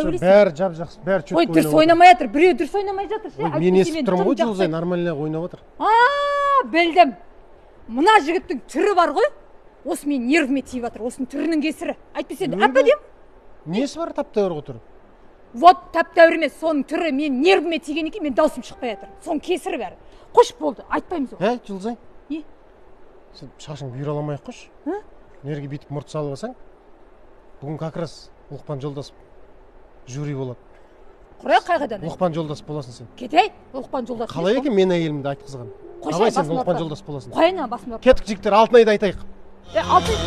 ойлайсың? Бәрі жап-жақсы, бәрі чөтке Ой, дұрыс ойнамай жатыр. Біреу дұрыс ойнамай жатыр ше. Мен естіп тұрмын ғой, Жұлдызай нормально ойнап отыр. Білдім. Мына жігіттің түрі бар ғой. Осы мен нервіме тиіп жатыр. Осының түрінің кесірі. Айтпесе де апа дем. Несі бар тап-тәуір ғой түрі? Вот тап-тәуір емес, соның түрі мен нервіме тиген екен, мен даусым шықпай жатыр. Соның кесірі бәрі. Қош болды, айтпаймыз ғой. Жұлдызай? Не? Сен шашың бүйіраламай қош. Нерге бүйтіп мұрт салып алсаң, бүгін как раз Лұқпан жолдас жюри болады. Құра қайғадан? Лұқпан жолдас боласың сен. Кетей, Лұқпан жолдас. Қалай екен мен әйелімді айтқызған? Қалай сен Лұқпан жолдас боласың? Қойына басын ұрып. Кеттік жігіттер, Алтынайды айтайық. Алтын.